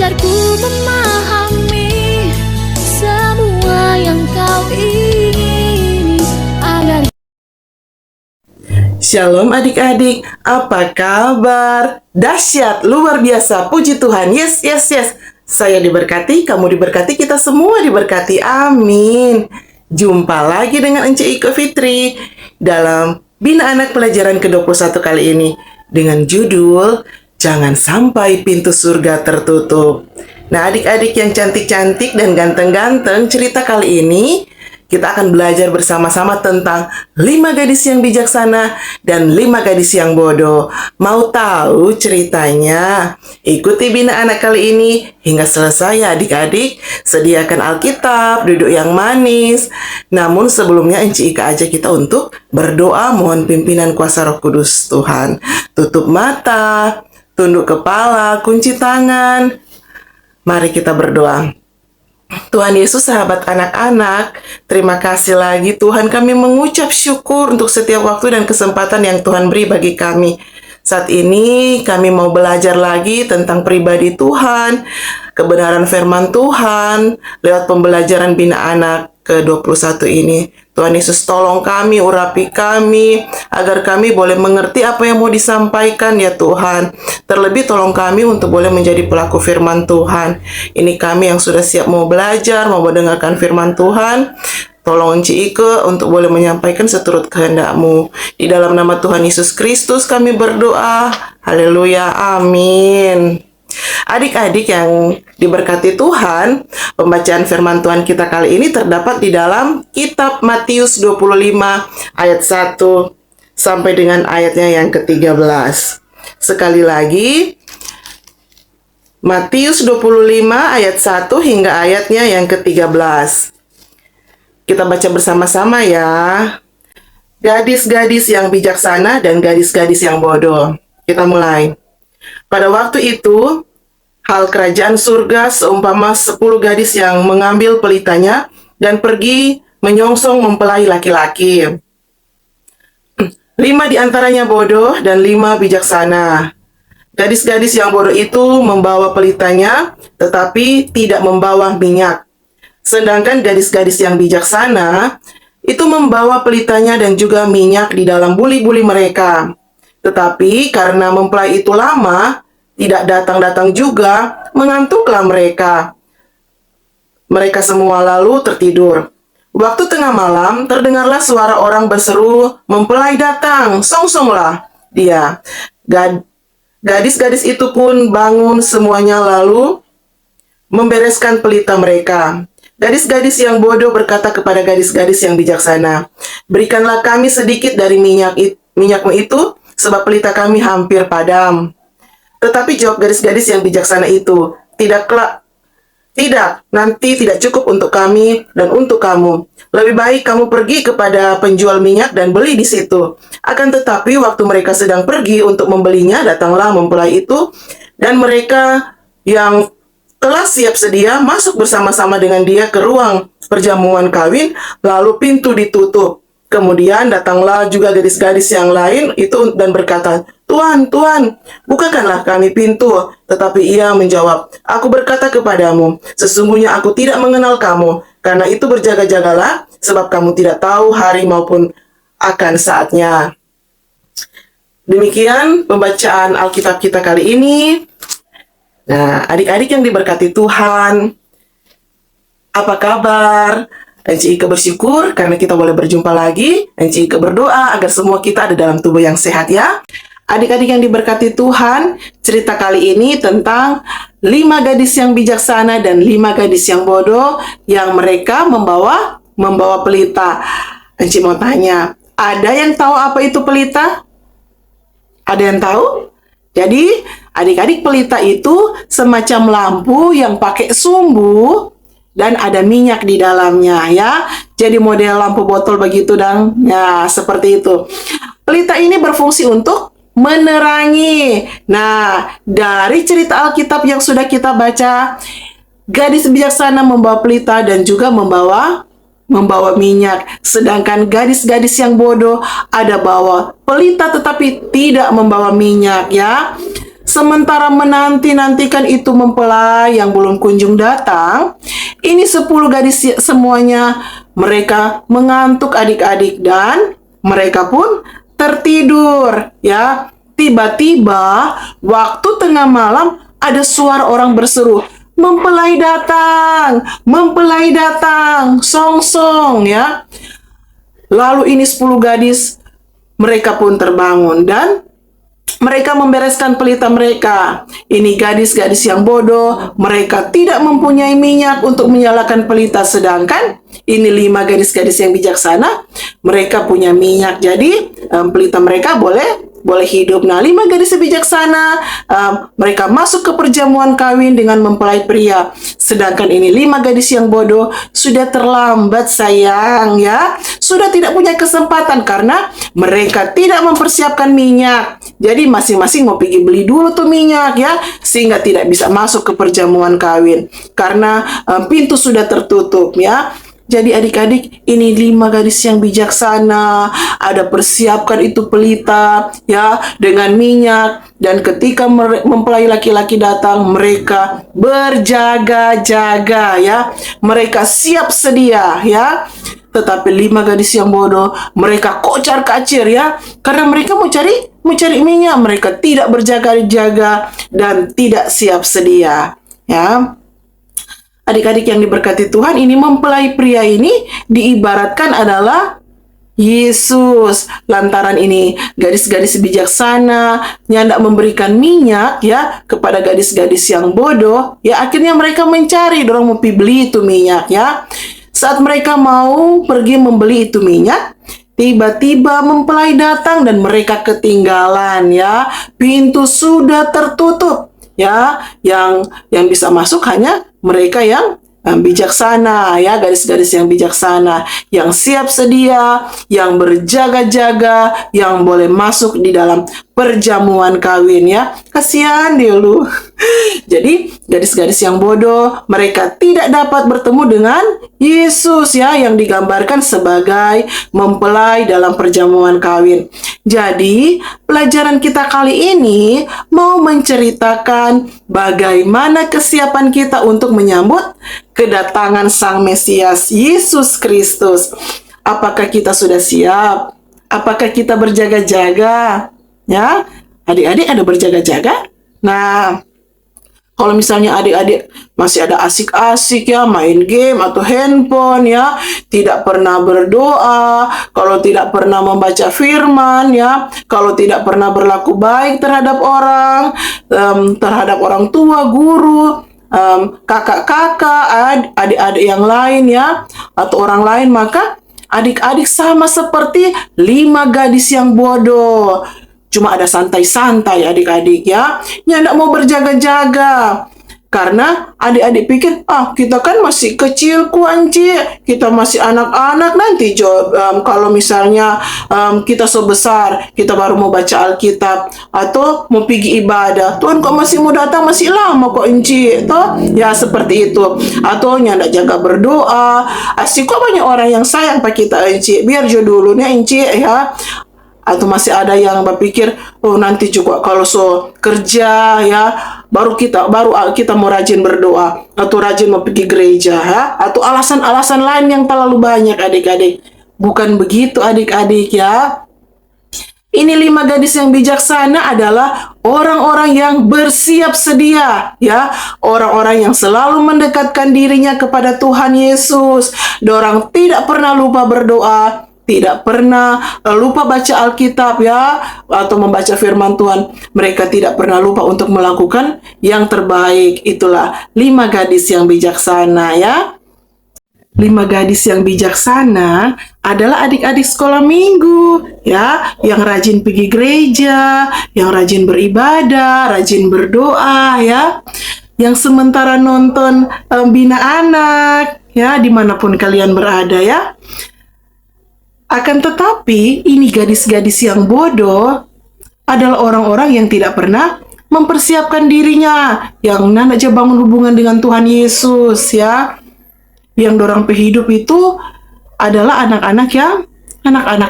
agar ku memahami semua yang kau ingini, agar. Shalom adik-adik, apa kabar? Dahsyat, luar biasa, puji Tuhan. Yes, yes, yes. Saya diberkati, kamu diberkati, kita semua diberkati. Amin. Jumpa lagi dengan Ence Iko Fitri dalam Bina Anak Pelajaran ke-21 kali ini dengan judul Jangan Sampai Pintu Surga Tertutup. Nah, adik-adik yang cantik-cantik dan ganteng-ganteng, cerita kali ini kita akan belajar bersama-sama tentang 5 gadis yang bijaksana dan 5 gadis yang bodoh. Mau tahu ceritanya? Ikuti Bina Anak kali ini hingga selesai ya adik-adik. Sediakan Alkitab, duduk yang manis. Namun sebelumnya Ence Ika ajak kita untuk berdoa mohon pimpinan kuasa Roh Kudus Tuhan. Tutup mata, tunduk kepala, kunci tangan. Mari kita berdoa. Tuhan Yesus, sahabat anak-anak, terima kasih lagi Tuhan, kami mengucap syukur untuk setiap waktu dan kesempatan yang Tuhan beri bagi kami. Saat ini kami mau belajar lagi tentang pribadi Tuhan, kebenaran firman Tuhan, lewat pembelajaran Bina Anak ke-21 ini. Tuhan Yesus, tolong kami, urapi kami, agar kami boleh mengerti apa yang mau disampaikan ya Tuhan. Terlebih tolong kami untuk boleh menjadi pelaku firman Tuhan. Ini kami yang sudah siap mau belajar, mau mendengarkan firman Tuhan. Tolong Ence Ike untuk boleh menyampaikan seturut kehendak-Mu. Di dalam nama Tuhan Yesus Kristus kami berdoa. Haleluya, amin. Adik-adik yang diberkati Tuhan, pembacaan firman Tuhan kita kali ini terdapat di dalam kitab Matius 25 ayat 1 sampai dengan ayatnya yang ke-13. Sekali lagi, Matius 25 ayat 1 hingga ayatnya yang ke-13. Kita baca bersama-sama ya. Gadis-gadis yang bijaksana dan gadis-gadis yang bodoh. Kita mulai. Pada waktu itu, hal kerajaan surga seumpama 10 gadis yang mengambil pelitanya dan pergi menyongsong mempelai laki-laki. 5 di antaranya bodoh dan 5 bijaksana. Gadis-gadis yang bodoh itu membawa pelitanya, tetapi tidak membawa minyak. Sedangkan gadis-gadis yang bijaksana itu membawa pelitanya dan juga minyak di dalam buli-buli mereka. Tetapi karena mempelai itu lama, tidak datang-datang juga, mengantuklah mereka. Mereka semua lalu tertidur. Waktu tengah malam, terdengarlah suara orang berseru, "Mempelai datang, songsonglah dia." Gadis-gadis itu pun bangun semuanya lalu membereskan pelita mereka. Gadis-gadis yang bodoh berkata kepada gadis-gadis yang bijaksana, "Berikanlah kami sedikit dari minyakmu itu, sebab pelita kami hampir padam." Tetapi jawab gadis-gadis yang bijaksana itu, "Tidak, nanti tidak cukup untuk kami dan untuk kamu. Lebih baik kamu pergi kepada penjual minyak dan beli di situ." Akan tetapi waktu mereka sedang pergi untuk membelinya, datanglah mempelai itu, dan mereka yang telah siap sedia masuk bersama-sama dengan dia ke ruang perjamuan kawin, lalu pintu ditutup. Kemudian datanglah juga gadis-gadis yang lain itu dan berkata, "Tuan, Tuan, bukakanlah kami pintu." Tetapi ia menjawab, "Aku berkata kepadamu, sesungguhnya aku tidak mengenal kamu. Karena itu berjaga-jagalah, sebab kamu tidak tahu hari maupun akan saatnya." Demikian pembacaan Alkitab kita kali ini. Nah, adik-adik yang diberkati Tuhan, apa kabar? Ence Ika bersyukur karena kita boleh berjumpa lagi. Ence Ika berdoa agar semua kita ada dalam tubuh yang sehat ya. Adik-adik yang diberkati Tuhan, cerita kali ini tentang 5 gadis yang bijaksana dan 5 gadis yang bodoh yang mereka membawa pelita. Ence mau tanya, ada yang tahu apa itu pelita? Ada yang tahu? Jadi, adik-adik, pelita itu semacam lampu yang pakai sumbu dan ada minyak di dalamnya ya. Jadi model lampu botol begitu dan ya seperti itu. Pelita ini berfungsi untuk menerangi. Nah, dari cerita Alkitab yang sudah kita baca, gadis bijaksana membawa pelita dan juga membawa minyak. Sedangkan gadis-gadis yang bodoh ada bawa pelita tetapi tidak membawa minyak ya. sementara menanti-nantikan itu mempelai yang belum kunjung datang, ini 10 gadis semuanya mereka mengantuk adik-adik dan mereka pun tertidur ya. Tiba-tiba waktu tengah malam ada suara orang berseru, mempelai datang, song-song ya. Lalu ini 10 gadis, mereka pun terbangun dan mereka membereskan pelita mereka. Ini gadis-gadis yang bodoh, mereka tidak mempunyai minyak untuk menyalakan pelita. Sedangkan ini 5 gadis-gadis yang bijaksana, mereka punya minyak. Jadi pelita mereka boleh hidup. Nah, 5 gadis bijaksana, mereka masuk ke perjamuan kawin dengan mempelai pria. Sedangkan ini 5 gadis yang bodoh sudah terlambat sayang ya. Sudah tidak punya kesempatan karena mereka tidak mempersiapkan minyak. Jadi masing-masing mau pergi beli dulu tuh minyak ya, sehingga tidak bisa masuk ke perjamuan kawin karena pintu sudah tertutup ya. Jadi adik-adik, ini 5 gadis yang bijaksana, ada persiapkan itu pelita ya dengan minyak, dan ketika mempelai laki-laki datang, mereka berjaga-jaga ya. Mereka siap sedia ya. Tetapi 5 gadis yang bodoh, mereka kocar-kacir ya, karena mereka mau cari minyak, mereka tidak berjaga-jaga dan tidak siap sedia ya. Adik-adik yang diberkati Tuhan, ini mempelai pria ini diibaratkan adalah Yesus. Lantaran ini gadis-gadis bijaksana hendak memberikan minyak ya kepada gadis-gadis yang bodoh, ya akhirnya mereka mencari, dorong mau beli itu minyak ya. Saat mereka mau pergi membeli itu minyak, tiba-tiba mempelai datang dan mereka ketinggalan ya. Pintu sudah tertutup ya. Yang bisa masuk hanya mereka yang bijaksana ya, gadis-gadis yang bijaksana, yang siap sedia, yang berjaga-jaga, yang boleh masuk di dalam perjamuan kawin ya. Kasihan dia lu. Jadi gadis-gadis yang bodoh, mereka tidak dapat bertemu dengan Yesus ya, yang digambarkan sebagai mempelai dalam perjamuan kawin. Jadi pelajaran kita kali ini mau menceritakan bagaimana kesiapan kita untuk menyambut kedatangan Sang Mesias Yesus Kristus. Apakah kita sudah siap? Apakah kita berjaga-jaga? Ya, adik-adik ada berjaga-jaga? Nah, kalau misalnya adik-adik masih ada asik-asik ya, main game atau handphone ya, tidak pernah berdoa, kalau tidak pernah membaca firman ya, kalau tidak pernah berlaku baik terhadap orang tua, guru, kakak-kakak, adik-adik yang lain ya, atau orang lain, maka adik-adik sama seperti 5 gadis yang bodoh. Cuma ada santai-santai adik-adik ya, nggak mau berjaga-jaga. Karena adik-adik pikir, kita kan masih kecil kuanci, kita masih anak-anak, nanti kalau misalnya kita sebesar, kita baru mau baca Alkitab atau mau pergi ibadah, Tuhan kok masih mau datang, masih lama kok enci, toh ya seperti itu. Atau nyandak jaga berdoa, asik kok banyak orang yang sayang pak kita enci, biar dulunya enci ya. Atau masih ada yang berpikir, nanti juga kalau kerja ya, baru kita mau rajin berdoa atau rajin mau pergi gereja ya, atau alasan-alasan lain yang terlalu banyak adik-adik. Bukan begitu adik-adik ya. Ini 5 gadis yang bijaksana adalah orang-orang yang bersiap sedia ya, orang-orang yang selalu mendekatkan dirinya kepada Tuhan Yesus. Dorang tidak pernah lupa berdoa, tidak pernah lupa baca Alkitab ya, atau membaca firman Tuhan. Mereka tidak pernah lupa untuk melakukan yang terbaik. Itulah 5 gadis yang bijaksana ya. 5 gadis yang bijaksana adalah adik-adik sekolah minggu ya, yang rajin pergi gereja, yang rajin beribadah, rajin berdoa ya, yang sementara nonton Bina Anak ya, dimanapun kalian berada ya. Akan tetapi, ini gadis-gadis yang bodoh adalah orang-orang yang tidak pernah mempersiapkan dirinya, yang nak aja bangun hubungan dengan Tuhan Yesus ya. Yang dorang hidup itu adalah anak-anak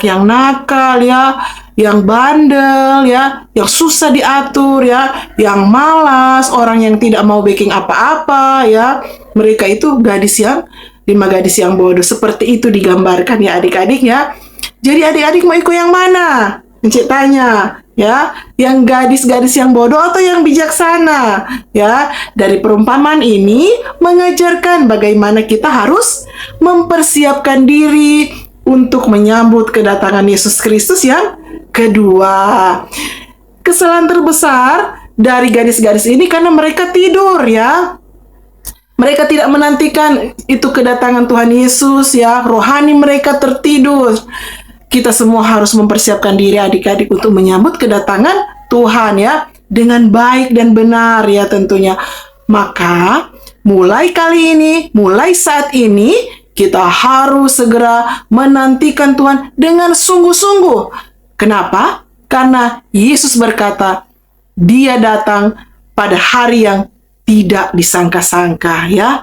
yang nakal ya, yang bandel ya, yang susah diatur ya, yang malas, orang yang tidak mau baking apa-apa ya. Mereka itu gadis yang 5 gadis yang bodoh, seperti itu digambarkan ya adik-adik ya. Jadi adik-adik mau ikut yang mana? Encik tanya ya, yang gadis-gadis yang bodoh atau yang bijaksana ya. Dari perumpamaan ini mengajarkan bagaimana kita harus mempersiapkan diri untuk menyambut kedatangan Yesus Kristus yang kedua. Kesalahan terbesar dari gadis-gadis ini karena mereka tidur ya. Mereka tidak menantikan itu kedatangan Tuhan Yesus ya. Rohani mereka tertidur. Kita semua harus mempersiapkan diri adik-adik untuk menyambut kedatangan Tuhan ya, dengan baik dan benar ya tentunya. Maka mulai kali ini, mulai saat ini kita harus segera menantikan Tuhan dengan sungguh-sungguh. Kenapa? Karena Yesus berkata, Dia datang pada hari yang tidak disangka-sangka ya.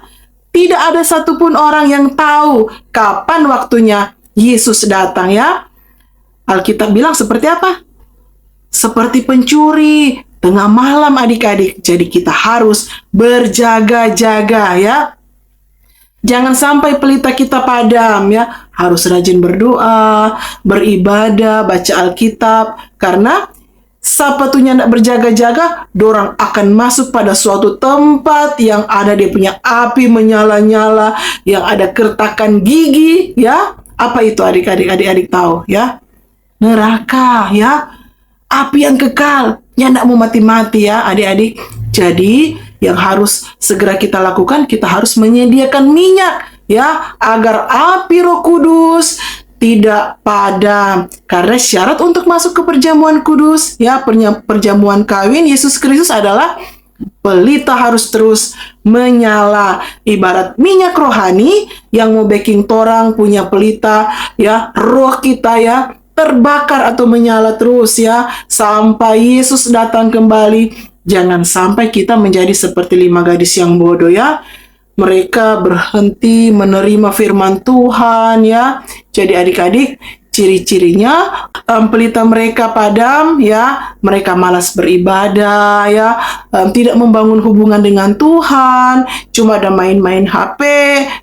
Tidak ada satupun orang yang tahu kapan waktunya Yesus datang ya. Alkitab bilang seperti apa? Seperti pencuri tengah malam adik-adik. Jadi kita harus berjaga-jaga ya. Jangan sampai pelita kita padam ya. Harus rajin berdoa, beribadah, baca Alkitab. Karena sapatunya tidak berjaga-jaga, dorang akan masuk pada suatu tempat yang ada dia punya api menyala-nyala, yang ada kertakan gigi ya. Apa itu adik-adik? Adik-adik tahu ya? Neraka ya. Api yang kekal, yang tidak mau mati-mati ya adik-adik. Jadi yang harus segera kita lakukan, kita harus menyediakan minyak ya, agar api Roh Kudus tidak padam. Karena syarat untuk masuk ke perjamuan kudus ya, perjamuan kawin Yesus Kristus adalah pelita harus terus menyala. Ibarat minyak rohani yang mau baking torang punya pelita ya, roh kita ya terbakar atau menyala terus ya sampai Yesus datang kembali. Jangan sampai kita menjadi seperti 5 gadis yang bodoh ya. Mereka berhenti menerima firman Tuhan ya. Jadi adik-adik, ciri-cirinya pelita mereka padam ya, mereka malas beribadah ya, tidak membangun hubungan dengan Tuhan, cuma ada main-main HP,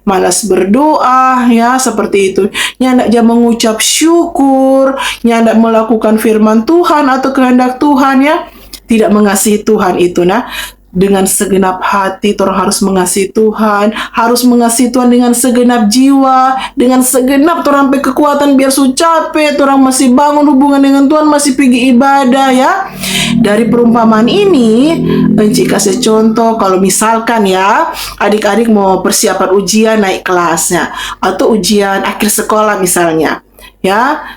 malas berdoa ya, seperti itu. Nyandak jam mengucap syukur, nyandak melakukan firman Tuhan atau kehendak Tuhan ya. Tidak mengasihi Tuhan itu nah. Dengan segenap hati orang harus mengasihi Tuhan, harus mengasihi Tuhan dengan segenap jiwa, dengan segenap orang sampai kekuatan biar su capek, orang masih bangun hubungan dengan Tuhan, masih pergi ibadah ya. Dari perumpamaan ini, Encik kasih contoh kalau misalkan ya, adik-adik mau persiapan ujian naik kelasnya atau ujian akhir sekolah misalnya, ya.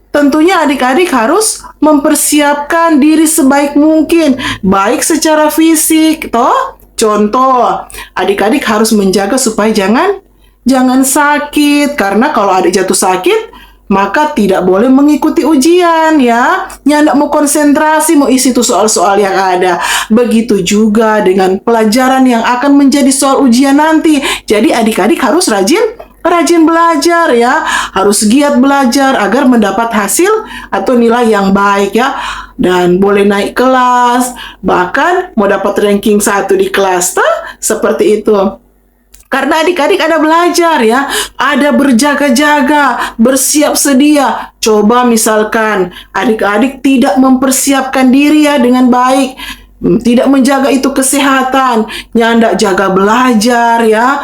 Tentunya adik-adik harus mempersiapkan diri sebaik mungkin, baik secara fisik, toh. Contoh, adik-adik harus menjaga supaya jangan sakit, karena kalau adik jatuh sakit, maka tidak boleh mengikuti ujian ya. Nyandak mau konsentrasi, mau isi tuh soal-soal yang ada. Begitu juga dengan pelajaran yang akan menjadi soal ujian nanti. Jadi adik-adik harus rajin belajar ya, harus giat belajar agar mendapat hasil atau nilai yang baik ya, dan boleh naik kelas, bahkan mau dapat ranking 1 di kelas, seperti itu. Karena adik-adik ada belajar ya, ada berjaga-jaga, bersiap sedia. Coba misalkan adik-adik tidak mempersiapkan diri ya dengan baik, tidak menjaga itu kesehatan, nyandak jaga belajar ya,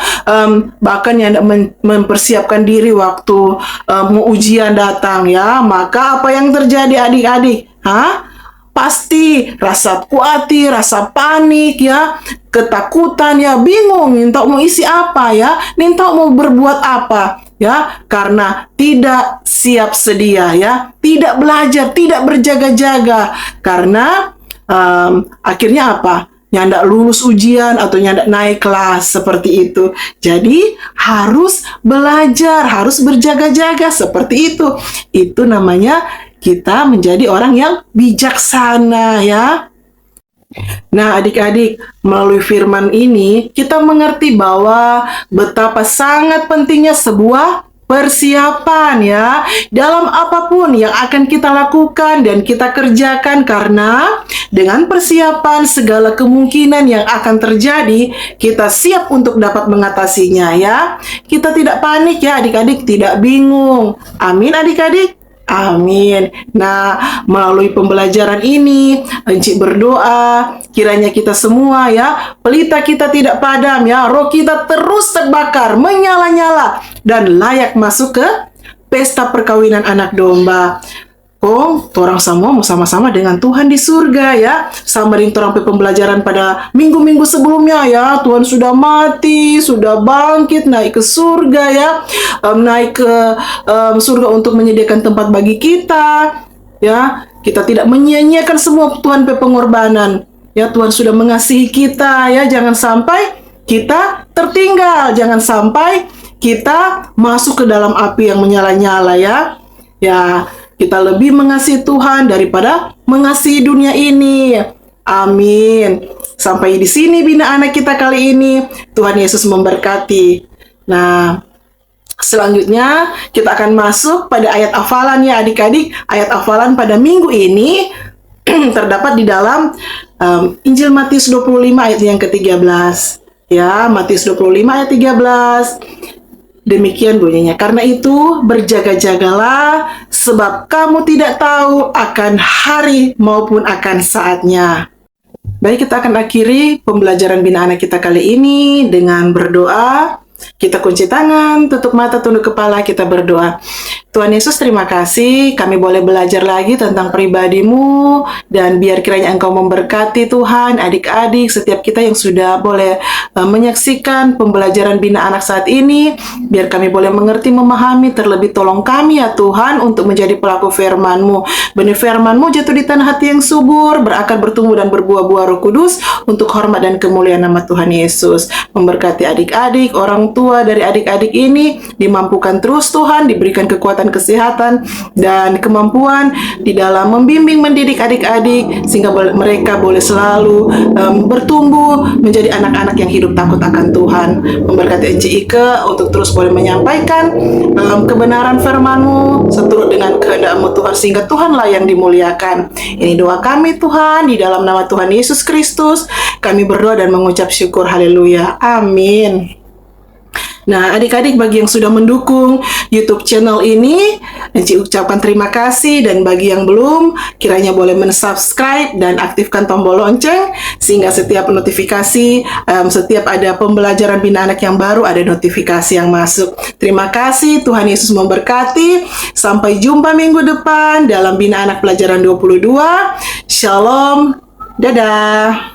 bahkan nyandak mempersiapkan diri waktu mau ujian datang ya, maka apa yang terjadi adik-adik? Pasti rasa khawatir, rasa panik ya, ketakutan ya, bingung minta mau isi apa ya, minta mau berbuat apa ya, karena tidak siap sedia ya, tidak belajar, tidak berjaga-jaga, karena akhirnya apa? Nyandak lulus ujian atau nyandak naik kelas, seperti itu. Jadi harus belajar, harus berjaga-jaga, seperti itu. Itu namanya kita menjadi orang yang bijaksana ya. Nah adik-adik, melalui firman ini kita mengerti bahwa betapa sangat pentingnya sebuah persiapan ya dalam apapun yang akan kita lakukan dan kita kerjakan, karena dengan persiapan segala kemungkinan yang akan terjadi kita siap untuk dapat mengatasinya ya. Kita tidak panik ya adik-adik, tidak bingung. Amin adik-adik. Amin. Nah, melalui pembelajaran ini, Encik berdoa, kiranya kita semua ya, pelita kita tidak padam ya, roh kita terus terbakar, menyala-nyala, dan layak masuk ke pesta perkawinan anak domba. Torang semua mau sama-sama dengan Tuhan di surga ya. Sama dengan torang pembelajaran pada minggu-minggu sebelumnya ya. Tuhan sudah mati, sudah bangkit, naik ke surga ya. Naik ke surga untuk menyediakan tempat bagi kita ya. Kita tidak menyia-nyiakan semua Tuhan pengorbanan ya. Tuhan sudah mengasihi kita ya. Jangan sampai kita tertinggal, jangan sampai kita masuk ke dalam api yang menyala-nyala ya. Ya, kita lebih mengasihi Tuhan daripada mengasihi dunia ini. Amin. Sampai di sini Bina Anak kita kali ini. Tuhan Yesus memberkati. Nah, selanjutnya kita akan masuk pada ayat hafalan ya adik-adik. Ayat hafalan pada minggu ini terdapat di dalam Injil Matius 25 ayat yang ke-13. Ya, Matius 25 ayat 13. Demikian bunyinya. Karena itu berjaga-jagalah, sebab kamu tidak tahu akan hari maupun akan saatnya. Baik, kita akan akhiri pembelajaran Bina Anak kita kali ini dengan berdoa. Kita kunci tangan, tutup mata, tunduk kepala, kita berdoa. Tuhan Yesus, terima kasih kami boleh belajar lagi tentang pribadi-Mu, dan biar kiranya Engkau memberkati Tuhan, adik-adik, setiap kita yang sudah boleh menyaksikan pembelajaran Bina Anak saat ini, biar kami boleh mengerti, memahami, terlebih tolong kami ya Tuhan untuk menjadi pelaku firman-Mu. Benih firman-Mu jatuh di tanah hati yang subur, berakar, bertumbuh, dan berbuah-buah Roh Kudus untuk hormat dan kemuliaan nama Tuhan Yesus. Memberkati adik-adik, orang tua dari adik-adik ini, dimampukan terus Tuhan, diberikan kekuatan, kesehatan, dan kemampuan di dalam membimbing, mendidik adik-adik, sehingga mereka boleh selalu bertumbuh menjadi anak-anak yang hidup takut akan Tuhan. Memberkati Encik Ike untuk terus boleh menyampaikan kebenaran firman-Mu seturut dengan kehendak-Mu Tuhan, sehingga Tuhanlah yang dimuliakan. Ini doa kami Tuhan, di dalam nama Tuhan Yesus Kristus kami berdoa dan mengucap syukur. Haleluya. Amin. Nah, adik-adik, bagi yang sudah mendukung YouTube channel ini, Encik ucapkan terima kasih, dan bagi yang belum, kiranya boleh men-subscribe dan aktifkan tombol lonceng, sehingga setiap notifikasi, setiap ada pembelajaran Bina Anak yang baru, ada notifikasi yang masuk. Terima kasih, Tuhan Yesus memberkati. Sampai jumpa minggu depan dalam Bina Anak pelajaran 22. Shalom, dadah.